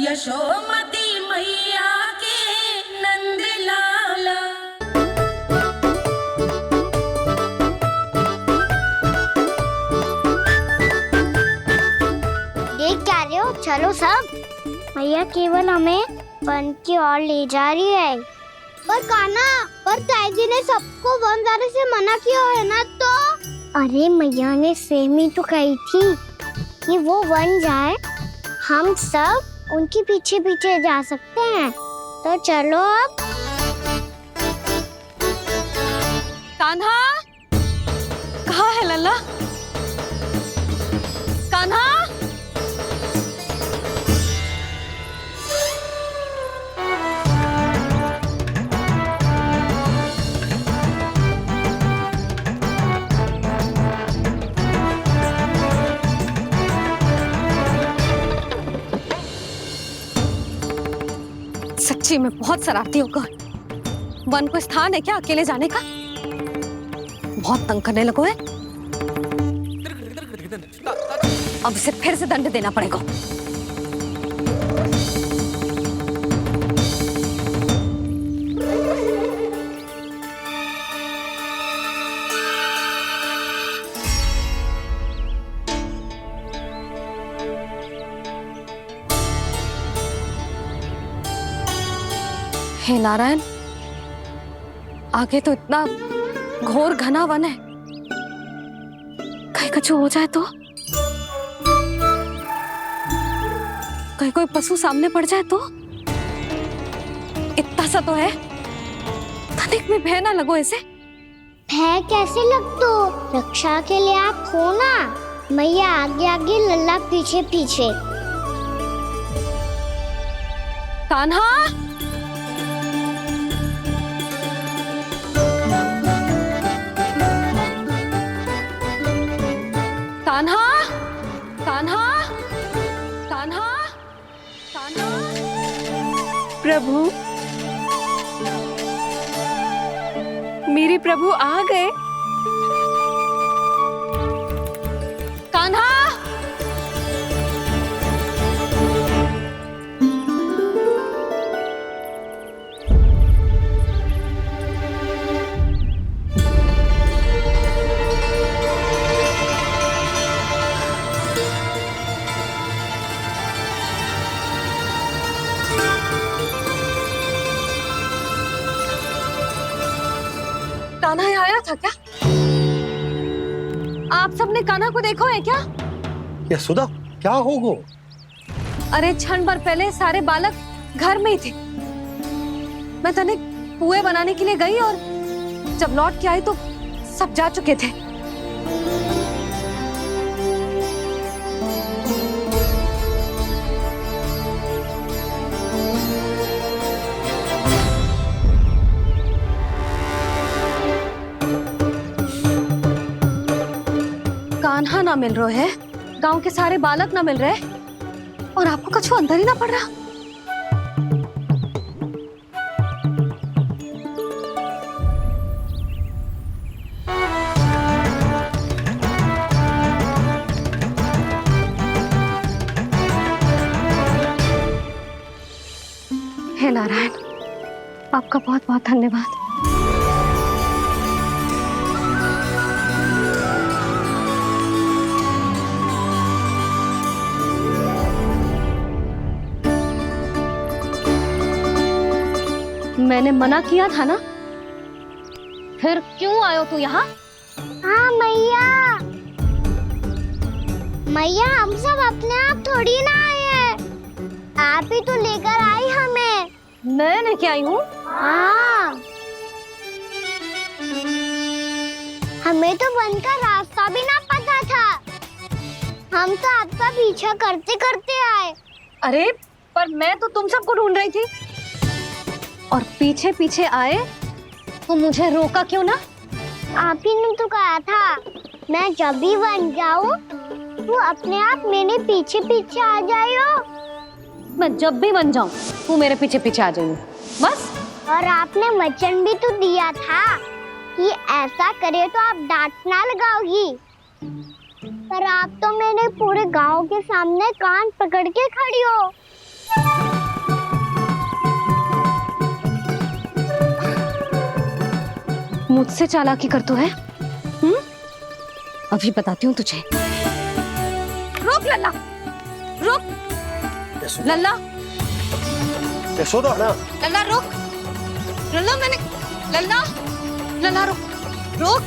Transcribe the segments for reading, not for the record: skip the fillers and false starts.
यशोमती मैया के नंद लाला। देख क्या रहे हो? चलो सब। मैया केवल हमें वन की ओर ले जा रही है। पर कान्हा, पर ताईजी ने सबको वन जाने से मना किया है ना। तो अरे मैया ने सेम ही तो कही थी कि वो वन जाए, हम सब उनके पीछे पीछे जा सकते हैं। तो चलो अब। कान्हा, कहाँ है लल्ला? कान्हा, सच्ची में बहुत शरारती होगा। वन को स्थान है क्या अकेले जाने का? बहुत तंग करने लगो है। अब इसे फिर से दंड देना पड़ेगा। हे नारायण, आगे तो इतना घोर घना वन है, कहीं कुछ हो जाए तो? कहीं कोई पशु सामने पड़ जाए तो? इतना सा तो है, तनिक में भय ना लगो इसे। भय कैसे लग तो? रक्षा के लिए आप हो ना। मैया आगे आगे, लल्ला पीछे पीछे। कान्हा, कान्हा, कान्हा, कान्हा, कान्हा। प्रभु, मेरे प्रभु आ गए। कान्हा, कान्हा यहाँ आया था क्या? आप सबने कान्हा को देखो है क्या? यशोदा, क्या होगो? अरे क्षण भर पहले सारे बालक घर में ही थे। मैं तनिक पुए बनाने के लिए गई और जब लौट के आई तो सब जा चुके थे। कान्हा ना मिल रहे है, गांव के सारे बालक ना मिल रहे, और आपको कछु अंदर ही ना पड़ रहा। हे नारायण, आपका बहुत बहुत धन्यवाद। मैंने मना किया था ना, फिर क्यों आयो तू यहाँ? हाँ मैया, मैया हम सब अपने आप थोड़ी ना आए हैं, आप ही तो लेकर आई हमें। मैं लेके आई हूँ? हाँ, हमें तो वन का रास्ता भी ना पता था, हम तो आपका पीछा करते करते आए। अरे पर मैं तो तुम सबको ढूंढ रही थी, और पीछे पीछे आए तो मुझे रोका क्यों ना? आप ही ने तो कहा था मैं जब भी वन जाऊं तो अपने आप मेरे पीछे पीछे आ जाइयो। मैं जब भी बन जाऊं तू मेरे पीछे पीछे आ जाइयो बस। और आपने वचन भी तो दिया था कि ऐसा करे तो आप डांट ना लगाओगी, पर आप तो मेरे पूरे गांव के सामने कान पकड़ के खड़ी हो। मुझसे चालाकी कर तो है? अभी बताती हूँ तुझे। रुक लल्ला, रुक लल्ला, यशोदा ना, लल्ला रुक, लल्ला मैंने, लल्ला, लल्ला रुक, रुक।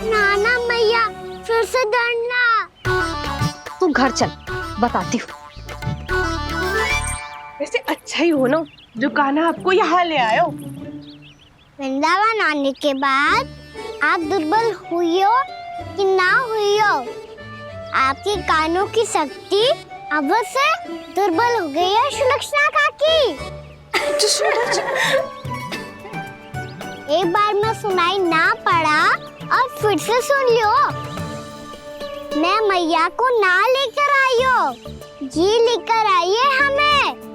नाना मैया फिर से डरना। तू घर चल, बताती हूँ। वैसे अच्छा ही हो ना जो कान्हा आपको यहाँ ले आयो। वृंदावन आने के बाद आप दुर्बल हुई हो कि ना हुई हो, आपके कानों की शक्ति अब से दुर्बल हो गई है सुलक्षणा काकी। एक बार में सुनाई ना पड़ा और फिर से सुन लियो। मैं मैया को ना लेकर आई हो, जी लेकर आई है हमें।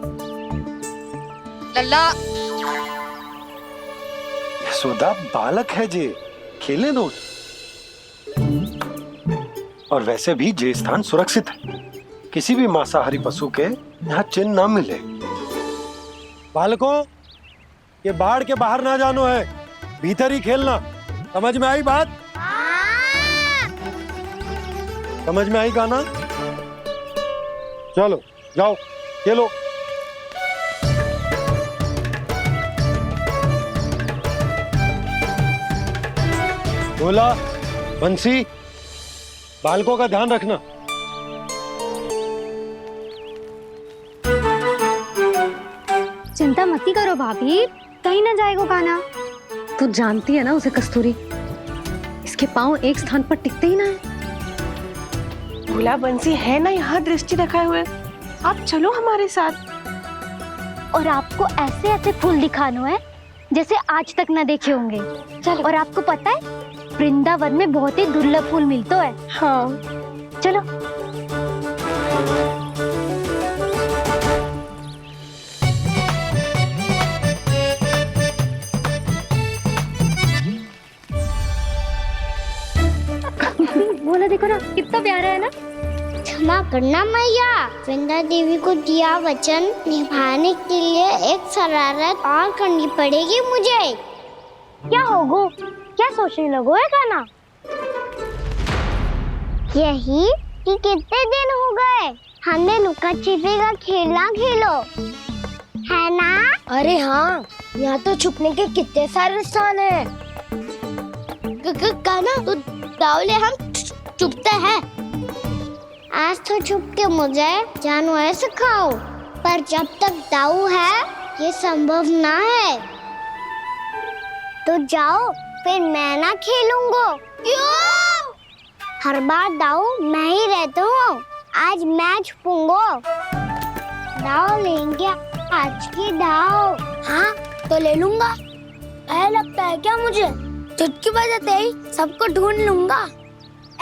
लल्ला, यशोदा बालक है जे, खेले दो। और वैसे भी जे स्थान सुरक्षित है, किसी भी मांसाहारी पशु के यहाँ चिन्ह ना मिले। बालकों, ये बाढ़ के बाहर ना जानो है, भीतर ही खेलना। समझ में आई बात? समझ में आई गाना? चलो जाओ खेलो। बोला बंसी, बालकों का ध्यान रखना। चिंता मत करो भाभी, कहीं ना जाएगा कान्हा। तू जानती है ना उसे कस्तूरी, इसके पांव एक स्थान पर टिकते ही ना है। भोला बंसी है ना यहाँ दृष्टि रखाए हुए, आप चलो हमारे साथ। और आपको ऐसे ऐसे फूल दिखानो है जैसे आज तक न देखे होंगे। चलो। और आपको पता है वृंदावन में बहुत ही दुर्लभ फूल मिलते हैं। हाँ चलो। बोला देखो ना कितना प्यारा है ना। क्षमा करना मैया, वृंदा देवी को दिया वचन निभाने के लिए एक शरारत और करनी पड़ेगी मुझे। क्या होगो? क्या सोचने लगो है कान्हा? यही कि कितने दिन हो गए हमने लुका छिपी का खेलना खेलो, है ना? अरे हाँ, यहाँ तो छुपने के कितने सारे स्थान है। कान्हा तो दावले हम छुपते हैं। आज तो छुप के मुझे जानवर सिखाओ, पर जब तक दाऊ है ये संभव ना है। तो जाओ, फिर मैं ना खेलूंगा। क्यों? हर बार दाऊ मैं ही रहता हूँ, आज मैं छुपूंगा। दाऊ लेंगे आज की दाऊ। हाँ तो ले लूंगा। ऐसा लगता है क्या मुझे? चुटकी बजाते ही सबको ढूंढ लूंगा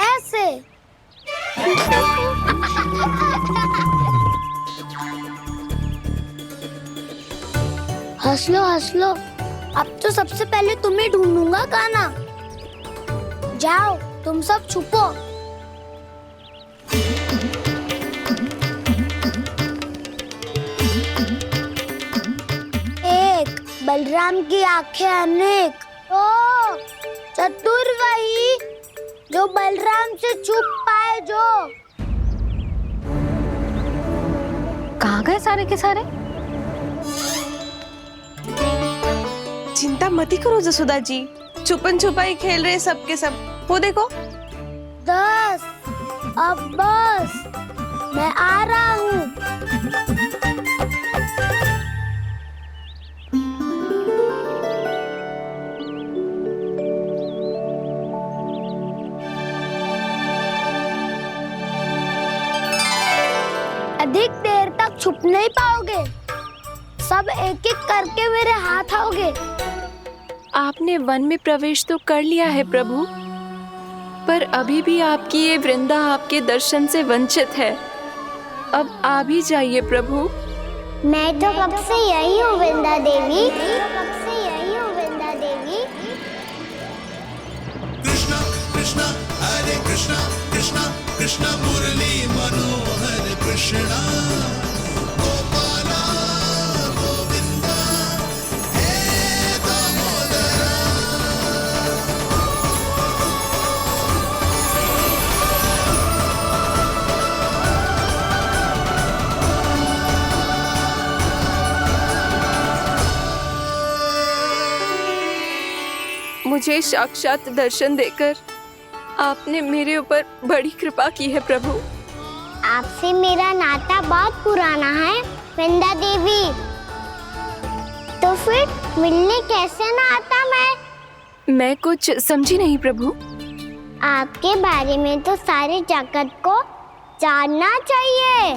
ऐसे। हंस लो, अब तो सबसे पहले तुम्हें ढूंढूंगा कान्हा। जाओ तुम सब छुपो। एक, बलराम की आंखें अनेक। ओ, चतुर वही जो बलराम से छुप पाए। जो कहाँ गए सारे के सारे? चिंता मत करो जसोदा जी, छुपन छुपाई खेल रहे सब के सब। वो देखो 10, अब बस, मैं आ रहा हूँ। अधिक देर तक छुप नहीं पाओगे, सब एक एक करके मेरे हाथ आओगे। आपने वन में प्रवेश तो कर लिया है प्रभु, पर अभी भी आपकी ये वृंदा आपके दर्शन से वंचित है। अब आ भी जाइए प्रभु। मैं तो कब से यही हूँ वृंदा देवी, कब से यही हूँ वृंदा देवी। कृष्णा कृष्णा हरे कृष्णा कृष्णा कृष्णा मुरली मनोहर कृष्णा गोपाला गोविंदा मुझे साक्षात दर्शन देकर आपने मेरे ऊपर बड़ी कृपा की है प्रभु। आपसे मेरा नाता बहुत पुराना है वृंदा देवी, तो फिर मिलने कैसे ना आता मैं कुछ समझी नहीं प्रभु। आपके बारे में तो सारे जगत को जानना चाहिए।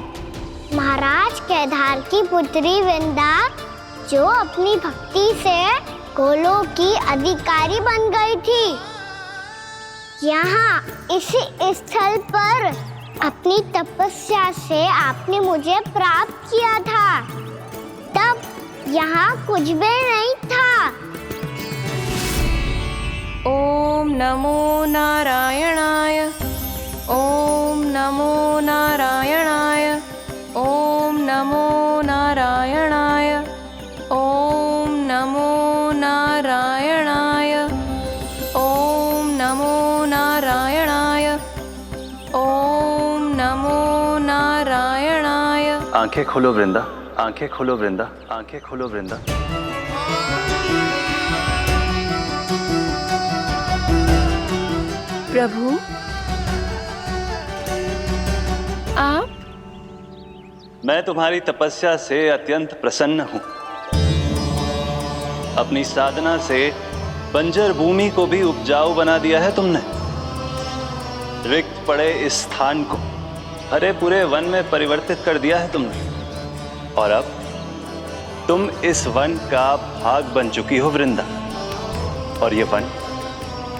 महाराज केदार की पुत्री वृंदा जो अपनी भक्ति से गोलोक की अधिकारी बन गई थी, यहाँ इसी स्थल पर अपनी तपस्या से आपने मुझे प्राप्त किया था। तब यहाँ कुछ भी नहीं था। ओम नमो नारायणाय, ओम नमो नारायणाय, ओम नमो नारायणाय, ओम नमो नारायणाय, ओम नमो नारायणाय, ओम नमो नारायणाय। आंखें खोलो वृंदा, आंखें खोलो वृंदा, आंखें खोलो वृंदा। प्रभु आप? मैं तुम्हारी तपस्या से अत्यंत प्रसन्न हूं। अपनी साधना से बंजर भूमि को भी उपजाऊ बना दिया है तुमने। रिक्त पड़े इस स्थान को हरे पूरे वन में परिवर्तित कर दिया है तुमने। और अब तुम इस वन का भाग बन चुकी हो वृंदा, और ये वन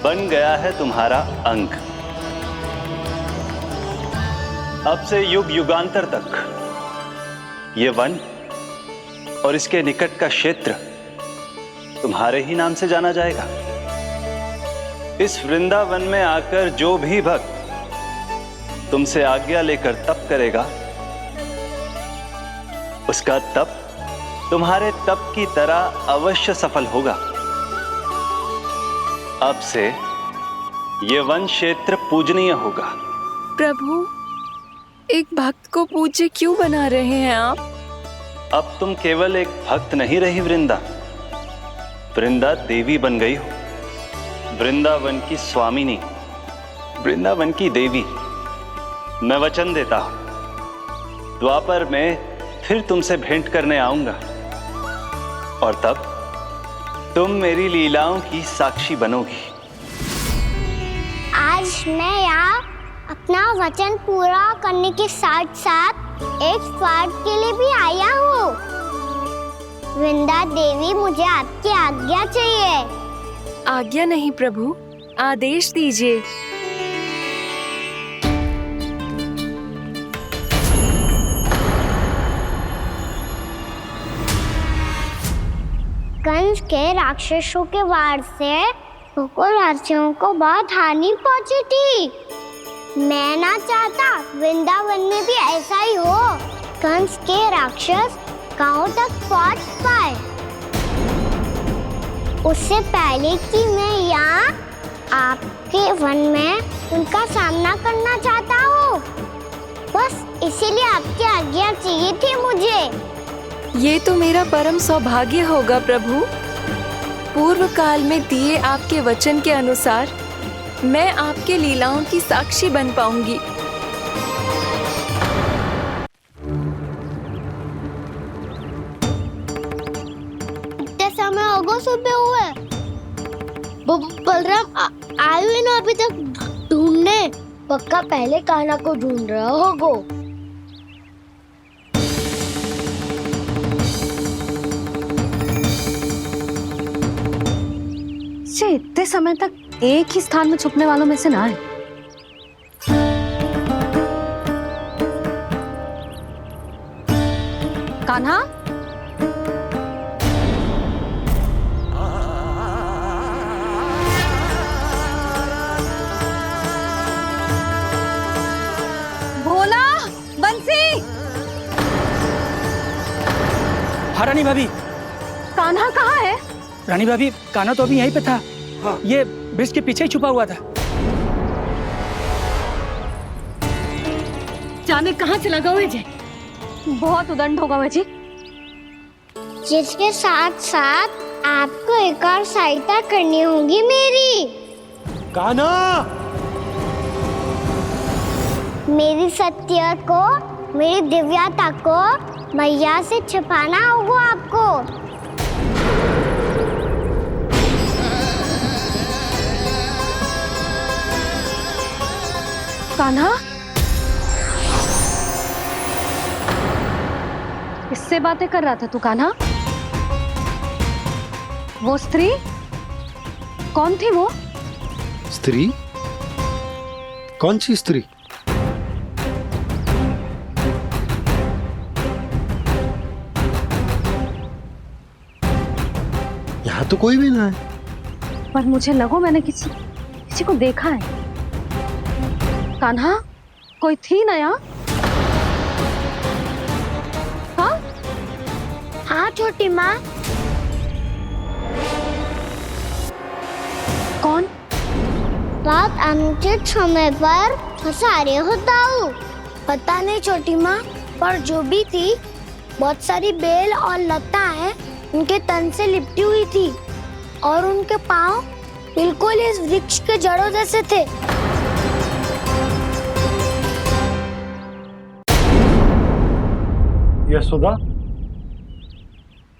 बन गया है तुम्हारा अंग। अब से युग युगांतर तक ये वन और इसके निकट का क्षेत्र तुम्हारे ही नाम से जाना जाएगा। इस वृंदावन में आकर जो भी भक्त तुमसे आज्ञा लेकर तप करेगा, उसका तप तुम्हारे तप की तरह अवश्य सफल होगा। अब से ये वन क्षेत्र पूजनीय होगा। प्रभु एक भक्त को पूज्य क्यों बना रहे हैं आप? अब तुम केवल एक भक्त नहीं रही वृंदा, वृंदा देवी बन गई हो। वृंदावन की स्वामिनी, वृंदावन की देवी। मैं वचन देता हूं, द्वापर में फिर तुमसे भेंट करने आऊंगा, और तब तुम मेरी लीलाओं की साक्षी बनोगी। आज मैं यहाँ अपना वचन पूरा करने के साथ साथ एक स्वार्थ के लिए भी आया हूँ। वृंदा देवी, मुझे आपकी आज्ञा चाहिए। आज्ञा नहीं प्रभु, आदेश दीजिए। कंस के राक्षसों के वार से गोकुलवासियों को बहुत हानि पहुंची थी। मैं ना चाहता वृंदावन में भी ऐसा ही हो। कंस के राक्षस गांव तक पहुंच पाए, उससे पहले कि मैं यहाँ आपके वन में उनका सामना करना चाहता हूँ। बस इसीलिए आपकी आज्ञा चाहिए थी मुझे। ये तो मेरा परम सौभाग्य होगा प्रभु। पूर्व काल में दिए आपके वचन के अनुसार मैं आपके लीलाओं की साक्षी बन पाऊंगी। इतने समय होगा सुबह हुए। बलराम आए हुए ना अभी तक ढूंढने। पक्का पहले कान्हा को ढूंढ रहा होगा। इतने समय तक एक ही स्थान में छुपने वालों में से ना है। कान्हा, भोला, बंसी। हाँ रानी भाभी। कान्हा कहाँ है? रानी भाभी, कान्हा तो अभी यहीं पे था। हाँ। ये ब्रिज के पीछे ही छुपा हुआ था। जाने कहाँ चला गया है जी? बहुत उदंड होगा वह जी। जिसके साथ साथ आपको एक और सहायता करनी होगी मेरी। कान्हा, मेरी सत्य को, मेरी दिव्यता को मैया से छिपाना होगा आपको। कान्हा, किससे बातें कर रहा था तू कान्हा? वो स्त्री कौन थी? वो स्त्री? कौन सी स्त्री? यहाँ तो कोई भी ना है। पर मुझे लगो मैंने किसी को देखा है। कान्हा, कोई थी ना यहाँ? हाँ? हाँ छोटी माँ। कौन? रात अनुचित समय पर फंसा रहे होता हूँ। पता नहीं छोटी माँ, पर जो भी थी बहुत सारी बेल और लताएं उनके तन से लिपटी हुई थी और उनके पाँव बिल्कुल इस वृक्ष के जड़ों जैसे थे। यशोदा,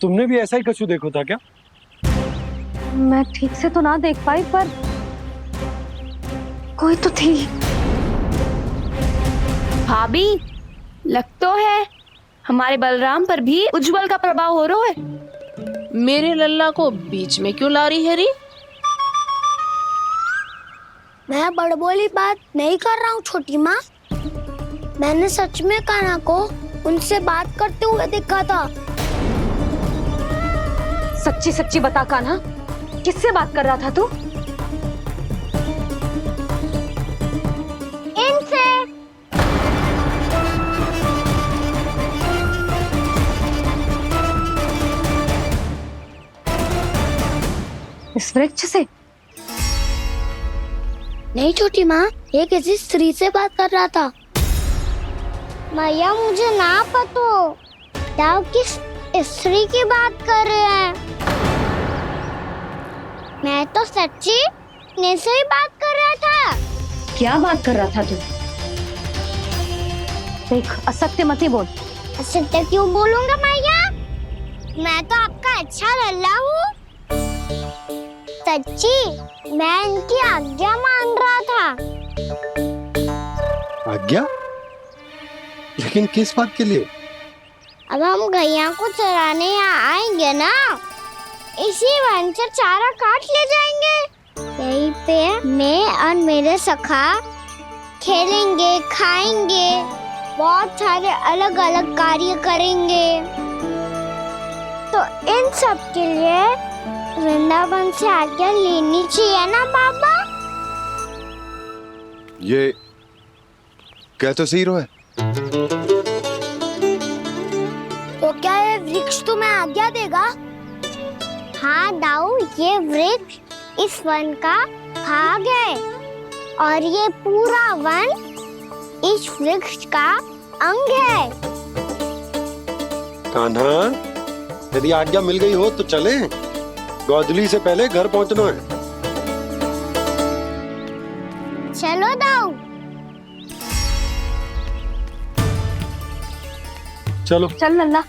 तुमने भी ऐसा ही कछु देखो था क्या? मैं ठीक से तो ना देख पाई, पर कोई तो थी। भाभी, लग तो है हमारे बलराम पर भी उज्जवल का प्रभाव हो रहा है। मेरे लल्ला को बीच में क्यों ला रही है री? मैं बड़बोली बात नहीं कर रहा हूँ छोटी माँ। मैंने सच में कान्हा को उनसे बात करते हुए देखा था। सच्ची सच्ची बता कान्हा, किससे बात कर रहा था तू? इनसे। इस वृक्ष से? नहीं छोटी माँ, ये किसी स्त्री से बात कर रहा था। मैया मुझे ना पतो दाव किस स्त्री की बात कर रहे हैं। मैं तो सच्ची ने से ही बात कर रहा था। क्या बात कर रहा था तू? देख, असत्य मत बोल। असत्य क्यों बोलूंगा मैया? मैं तो आपका अच्छा लल्ला हूँ। सच्ची मैं इनकी आज्ञा मान रहा था। आज्ञा? लेकिन किस बात के लिए? अब हम गैया को चराने यहाँ आएंगे ना, इसी वन से चारा काट ले जाएंगे। यहीं पे मैं और मेरे सखा खेलेंगे, खाएंगे, बहुत सारे अलग अलग कार्य करेंगे। तो इन सब के लिए वृंदावन से आज्ञा लेनी चाहिए ना बाबा? ये कह तो सही रहा है। तो क्या ये वृक्ष तुम्हें आज्ञा देगा? हाँ दाऊ, ये वृक्ष इस वन का भाग है और ये पूरा वन इस वृक्ष का अंग है। कान्हा, यदि आज्ञा मिल गई हो तो चले। गोधूली से पहले घर पहुंचना है। चलो दाऊ। चलो। चल लल्ला।